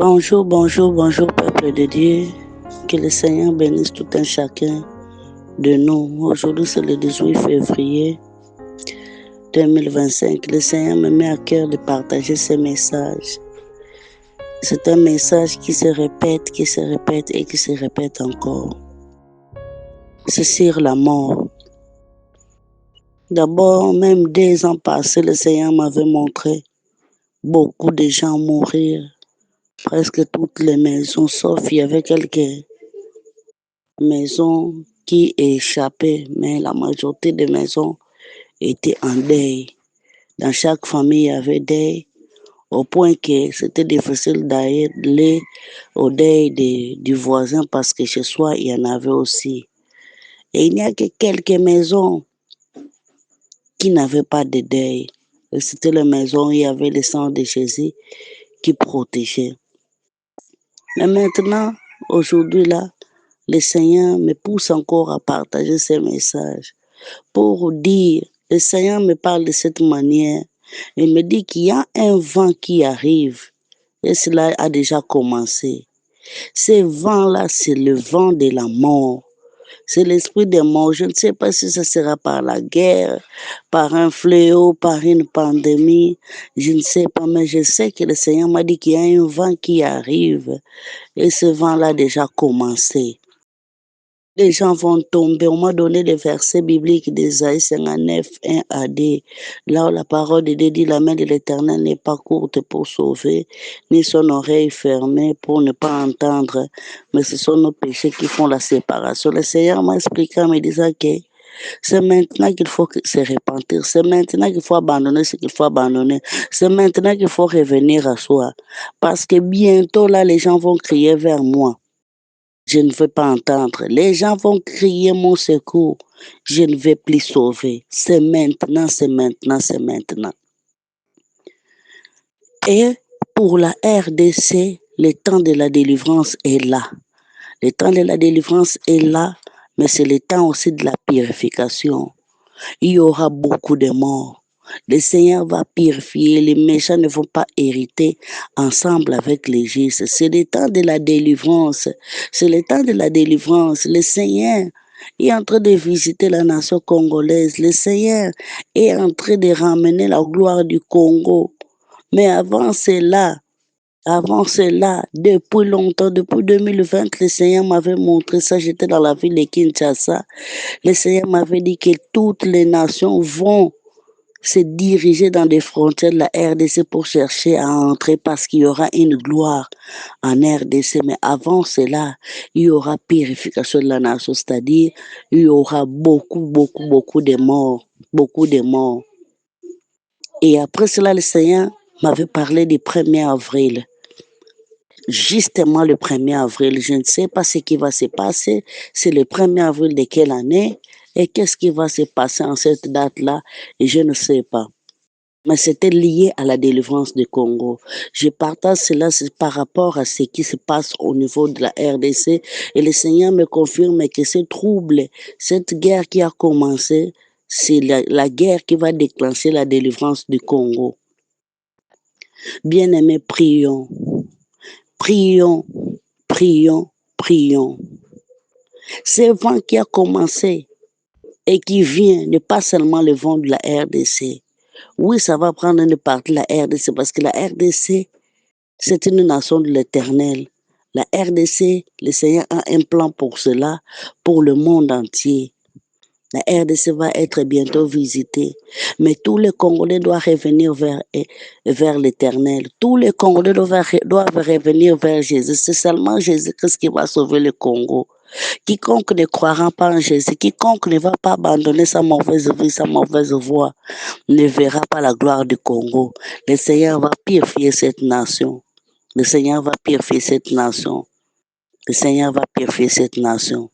Bonjour, bonjour, bonjour, peuple de Dieu. Que le Seigneur bénisse tout un chacun de nous. Aujourd'hui, c'est le 18 février 2025. Le Seigneur me met à cœur de partager ce message. C'est un message qui se répète et qui se répète encore. C'est sur la mort. D'abord, même 2 ans passés, le Seigneur m'avait montré beaucoup de gens mourir. Presque toutes les maisons, sauf il y avait quelques maisons qui échappaient, mais la majorité des maisons étaient en deuil. Dans chaque famille, il y avait deuil, au point que c'était difficile d'aller au deuil du voisin parce que chez soi, il y en avait aussi. Et il n'y a que quelques maisons qui n'avaient pas de deuil. Et c'était les maisons où il y avait le sang de Jésus qui protégeait. Mais maintenant, aujourd'hui, là, le Seigneur me pousse encore à partager ces messages pour dire, le Seigneur me parle de cette manière. Il me dit qu'il y a un vent qui arrive et cela a déjà commencé. Ce vent-là, c'est le vent de la mort. C'est l'esprit des morts. Je ne sais pas si ce sera par la guerre, par un fléau, par une pandémie. Je ne sais pas, mais je sais que le Seigneur m'a dit qu'il y a un vent qui arrive et ce vent-là a déjà commencé. Les gens vont tomber. On m'a donné le verset biblique d'Ésaïe 59, 1 à 2. Là où la parole de Dieu dit, la main de l'Éternel n'est pas courte pour sauver, ni son oreille fermée pour ne pas entendre, mais ce sont nos péchés qui font la séparation. Le Seigneur m'a expliqué en me disant que c'est maintenant qu'il faut se repentir, c'est maintenant qu'il faut abandonner ce qu'il faut abandonner, c'est maintenant qu'il faut revenir à soi. Parce que bientôt là, les gens vont crier vers moi. Je ne veux pas entendre. Les gens vont crier mon secours. Je ne vais plus sauver. C'est maintenant, c'est maintenant, c'est maintenant. Et pour la RDC, le temps de la délivrance est là. Le temps de la délivrance est là, mais c'est le temps aussi de la purification. Il y aura beaucoup de morts. Le Seigneur va purifier, les méchants ne vont pas hériter ensemble avec les justes. C'est le temps de la délivrance. C'est le temps de la délivrance. Le Seigneur est en train de visiter la nation congolaise. Le Seigneur est en train de ramener la gloire du Congo. Mais avant cela, depuis longtemps, depuis 2020, le Seigneur m'avait montré ça. J'étais dans la ville de Kinshasa. Le Seigneur m'avait dit que toutes les nations vont se diriger dans des frontières de la RDC pour chercher à entrer parce qu'il y aura une gloire en RDC. Mais avant cela, il y aura purification de la nation, c'est-à-dire il y aura beaucoup de morts, beaucoup de morts. Et après cela, le Seigneur m'avait parlé du 1er avril. Justement le 1er avril, je ne sais pas ce qui va se passer. C'est le 1er avril de quelle année? Et qu'est-ce qui va se passer en cette date-là? Et je ne sais pas. Mais c'était lié à la délivrance du Congo. Je partage cela par rapport à ce qui se passe au niveau de la RDC. Et le Seigneur me confirme que ce trouble, cette guerre qui a commencé, c'est la guerre qui va déclencher la délivrance du Congo. Bien-aimés, prions. Prions, prions, prions. Ce vent qui a commencé et qui vient n'est pas seulement le vent de la RDC. Oui, ça va prendre une partie de la RDC parce que la RDC, c'est une nation de l'Éternel. La RDC, le Seigneur a un plan pour cela, pour le monde entier. La RDC va être bientôt visitée. Mais tous les Congolais doivent revenir vers l'Éternel. Tous les Congolais doivent revenir vers Jésus. C'est seulement Jésus-Christ qui va sauver le Congo. Quiconque ne croira pas en Jésus, quiconque ne va pas abandonner sa mauvaise vie, sa mauvaise voie, ne verra pas la gloire du Congo. Le Seigneur va purifier cette nation. Le Seigneur va purifier cette nation. Le Seigneur va purifier cette nation.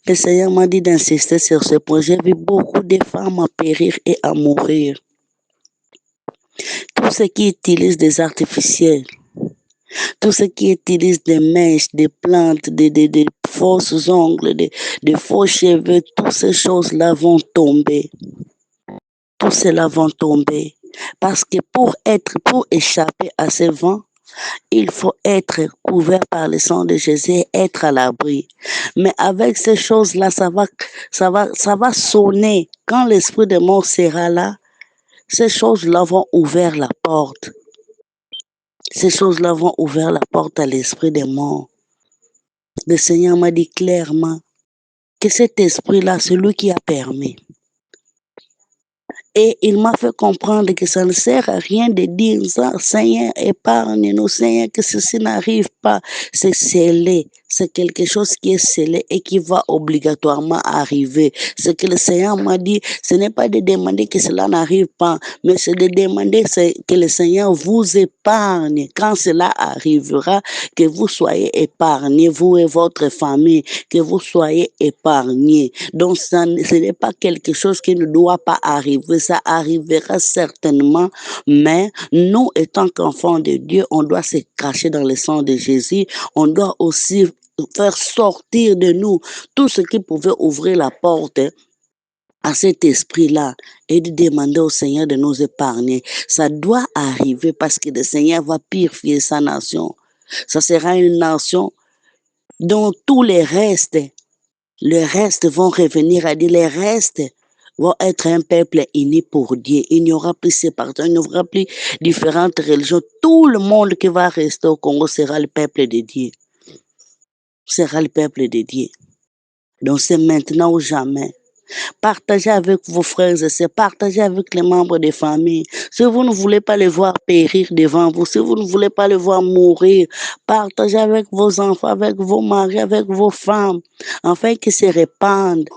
Le Seigneur m'a dit d'insister sur ce point. J'ai vu beaucoup de femmes à périr et à mourir. Tous ceux qui utilisent des artificiels, tous ceux qui utilisent des mèches, des plantes, des fausses ongles, des faux cheveux, toutes ces choses-là vont tomber. Tout cela vont tomber. Parce que pour échapper à ce vent, Il faut être couvert par le sang de Jésus et être à l'abri. Mais avec ces choses-là, ça va sonner. Quand l'esprit de mort sera là, ces choses-là vont ouvrir la porte. Ces choses-là vont ouvrir la porte à l'esprit des morts. Le Seigneur m'a dit clairement que cet esprit-là, c'est lui qui a permis. Et il m'a fait comprendre que ça ne sert à rien de dire ça, Seigneur, épargne-nous, Seigneur, que ceci n'arrive pas. C'est scellé. C'est quelque chose qui est scellé et qui va obligatoirement arriver. Ce que le Seigneur m'a dit, ce n'est pas de demander que cela n'arrive pas, mais c'est de demander que le Seigneur vous épargne. Quand cela arrivera, que vous soyez épargnés, vous et votre famille, que vous soyez épargnés. Donc, ce n'est pas quelque chose qui ne doit pas arriver. Ça arrivera certainement, mais nous, étant qu'enfants de Dieu, on doit se cacher dans le sang de Jésus. On doit aussi faire sortir de nous tout ce qui pouvait ouvrir la porte à cet esprit-là et de demander au Seigneur de nous épargner. Ça doit arriver parce que le Seigneur va purifier sa nation. Ça sera une nation dont tous les restes vont revenir à Dieu. Les restes vont être un peuple uni pour Dieu. Il n'y aura plus séparation, il n'y aura plus différentes religions. Tout le monde qui va rester au Congo sera le peuple de Dieu. Sera le peuple de Dieu. Donc c'est maintenant ou jamais. Partagez avec vos frères et sœurs, partagez avec les membres des familles. Si vous ne voulez pas les voir périr devant vous, si vous ne voulez pas les voir mourir, partagez avec vos enfants, avec vos maris, avec vos femmes, afin qu'ils se répandent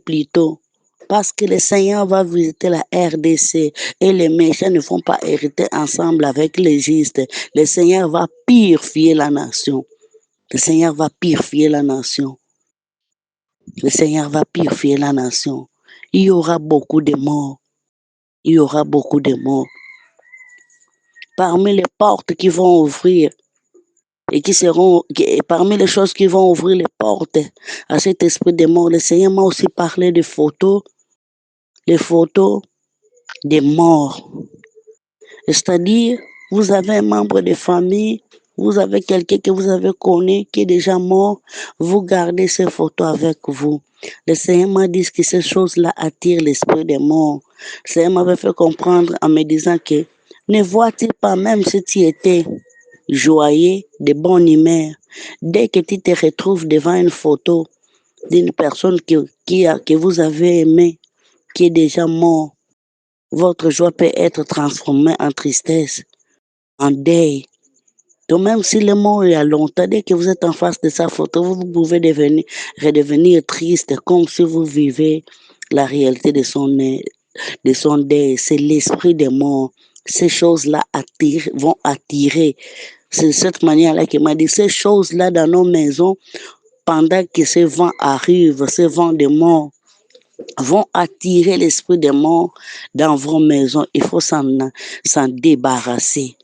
plutôt. Parce que le Seigneur va visiter la RDC et les méchants ne vont pas hériter ensemble avec les justes. Le Seigneur va purifier la nation. Le Seigneur va purifier la nation. Le Seigneur va purifier la nation. Il y aura beaucoup de morts. Il y aura beaucoup de morts. Parmi les portes qui vont ouvrir et parmi les choses qui vont ouvrir les portes à cet esprit de mort, le Seigneur m'a aussi parlé de photos, les photos des morts. C'est-à-dire, vous avez un membre de famille, vous avez quelqu'un que vous avez connu qui est déjà mort, vous gardez ces photos avec vous. Le Seigneur m'a dit que ces choses-là attirent l'esprit des morts. Le Seigneur m'avait fait comprendre en me disant que ne vois-tu pas, même si tu étais joyeux, de bonne humeur, dès que tu te retrouves devant une photo d'une personne que vous avez aimée, qui est déjà mort, votre joie peut être transformée en tristesse, en deuil. Donc même si le mort est à longtemps, dès que vous êtes en face de sa photo, vous pouvez redevenir triste, comme si vous vivez la réalité de son deuil. C'est l'esprit des morts. Ces choses-là vont attirer. C'est de cette manière-là qu'il m'a dit, ces choses-là dans nos maisons, pendant que ces vents arrivent, ces vents de mort, vont attirer l'esprit des morts dans vos maisons. Il faut s'en débarrasser.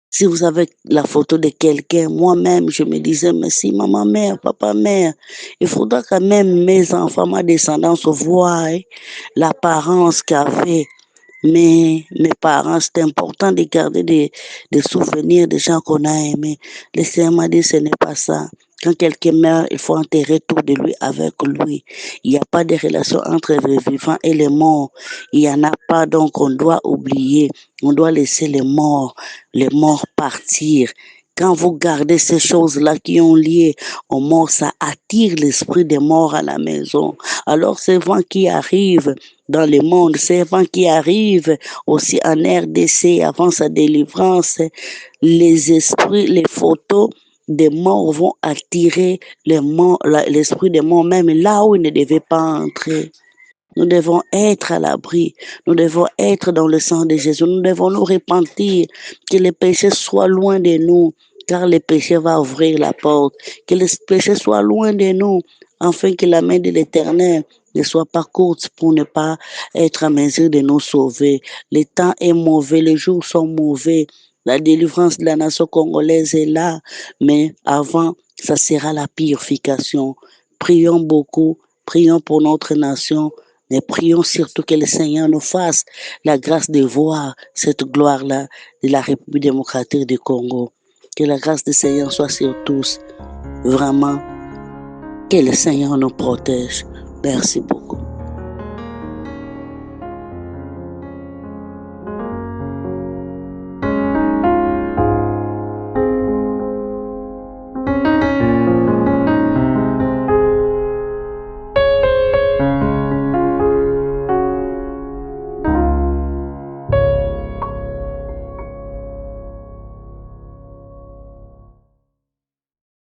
Si vous avez la photo de quelqu'un, moi-même, je me disais, mais si maman, mère, papa, mère, il faudra quand même mes enfants, ma descendance voient l'apparence qu'avaient mes parents. C'est important de garder des souvenirs des gens qu'on a aimés. Le Seigneur m'a dit, ce n'est pas ça. Quand quelqu'un meurt, il faut enterrer tout de lui avec lui. Il n'y a pas de relation entre les vivants et les morts. Il n'y en a pas, donc on doit oublier. On doit laisser les morts partir. Quand vous gardez ces choses-là qui ont lié aux morts, ça attire l'esprit des morts à la maison. Alors ces vents qui arrivent dans le monde, ces vents qui arrivent aussi en RDC avant sa délivrance, les esprits, les photos des morts vont attirer l'esprit des morts même là où il ne devait pas entrer. Nous devons être à l'abri. Nous devons être dans le sang de Jésus. Nous devons nous repentir, que les péchés soient loin de nous, car le péché va ouvrir la porte. Que les péchés soient loin de nous, afin que la main de l'Éternel ne soit pas courte pour ne pas être à mesure de nous sauver. Le temps est mauvais, les jours sont mauvais. La délivrance de la nation congolaise est là, mais avant, ça sera la purification. Prions beaucoup, prions pour notre nation. Mais prions surtout que le Seigneur nous fasse la grâce de voir cette gloire-là de la République démocratique du Congo. Que la grâce du Seigneur soit sur tous. Vraiment, que le Seigneur nous protège. Merci beaucoup.